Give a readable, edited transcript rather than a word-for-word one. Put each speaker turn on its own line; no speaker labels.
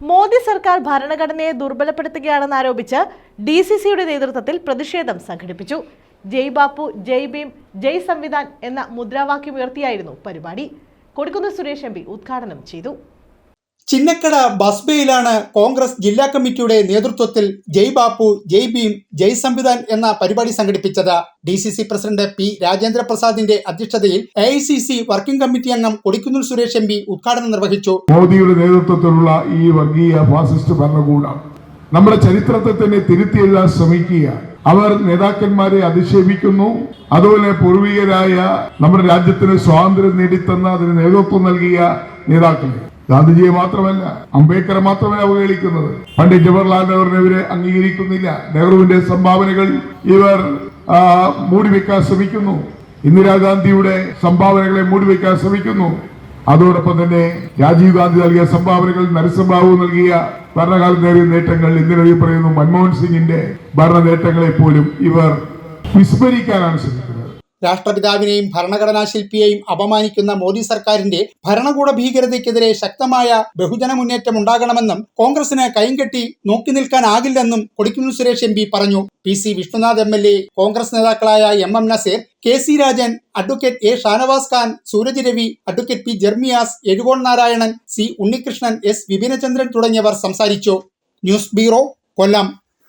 മോദി സർക്കാർ ഭരണഘടനയെ ദുർബലപ്പെടുത്തുകയാണെന്ന് ആരോപിച്ച് DCCയുടെ നേതൃത്വത്തിൽ പ്രതിഷേധം സംഘടിപ്പിച്ചു. ജയ് ബാപ്പു, ജയ് ഭീം, ജയ് സംവിധാൻ എന്ന മുദ്രാവാക്യമുയർത്തിയായിരുന്നു പരിപാടി. കൊടിക്കുന്നിൽ സുരേഷ് MP ഉദ്ഘാടനം ചെയ്തു.
ചിന്നക്കട ബസ് ബേയിലാണ് കോൺഗ്രസ് ജില്ലാ കമ്മിറ്റിയുടെ നേതൃത്വത്തിൽ ജയ് ബാപ്പു, ജയ് ഭീം, ജയ് സംവിധാൻ എന്ന പരിപാടി സംഘടിപ്പിച്ചത്. DCC president P. രാജേന്ദ്ര പ്രസാദിന്റെ അധ്യക്ഷതയിൽ AICC വർക്കിംഗ് കമ്മിറ്റി അംഗം കൊടിക്കുന്നിൽ സുരേഷ് MP ഉദ്ഘാടനം നിർവഹിച്ചു.
മോദിയുടെ നേതൃത്വത്തിലുള്ള ഈ വർഗീയ ഫാസിസ്റ്റ് ഭരണകൂടം നമ്മുടെ ചരിത്രത്തെ തന്നെ തിരുത്തി എഴുതാൻ ശ്രമിക്കുക. അവർ നേതാക്കന്മാരെ അധിക്ഷേപിക്കുന്നു. അതുപോലെ പൂർവികരായ നമ്മുടെ രാജ്യത്തിന് സ്വാതന്ത്ര്യം നേടിത്തന്ന അതിന് നേതൃത്വം നൽകിയ നേതാക്കളെ, ഗാന്ധിജിയെ മാത്രമല്ല അംബേദ്കറെ മാത്രമല്ല അവഹേളിക്കുന്നത്. പണ്ഡിറ്റ് ജവഹർലാൽ നെഹ്റുവിനെ ഇവരെ അംഗീകരിക്കുന്നില്ല. നെഹ്റുവിന്റെ സംഭാവനകൾ ഇവർ മൂടിവെക്കാൻ ശ്രമിക്കുന്നു. ഇന്ദിരാഗാന്ധിയുടെ സംഭാവനകളെ മൂടിവെക്കാൻ ശ്രമിക്കുന്നു. അതോടൊപ്പം തന്നെ രാജീവ് ഗാന്ധി നൽകിയ സംഭാവനകൾ, നരസിംഹറാവു നൽകിയ ഭരണകാല നേടിയ നേട്ടങ്ങൾ, എന്തിനു പറയുന്നു മൻമോഹൻ സിംഗിന്റെ ഭരണ നേട്ടങ്ങളെ പോലും ഇവർ വിസ്മരിക്കാനാണ് ശ്രമിക്കുന്നത്.
രാഷ്ട്രപിതാവിനെയും ഭരണഘടനാ ശില്പിയെയും അപമാനിക്കുന്ന മോദി സർക്കാരിന്റെ ഭരണകൂട ഭീകരതയ്ക്കെതിരെ ശക്തമായ ബഹുജന മുന്നേറ്റം ഉണ്ടാകണമെന്നും കോൺഗ്രസിന് കൈകെട്ടി നോക്കി നിൽക്കാനാകില്ലെന്നും കൊടിക്കുന്നിൽ സുരേഷ് MP പറഞ്ഞു. PC വിഷ്ണുനാഥ് MLA, കോൺഗ്രസ് നേതാക്കളായ MM Naseer, KC Rajan, advocate A. Shanavas Khan, Sooraj Ravi, advocate P. Jermias, Ezhukone Narayanan, C. Unnikrishnan, S. Vipinachandran തുടങ്ങിയവർ സംസാരിച്ചു. ന്യൂസ് ബ്യൂറോ, കൊല്ലം.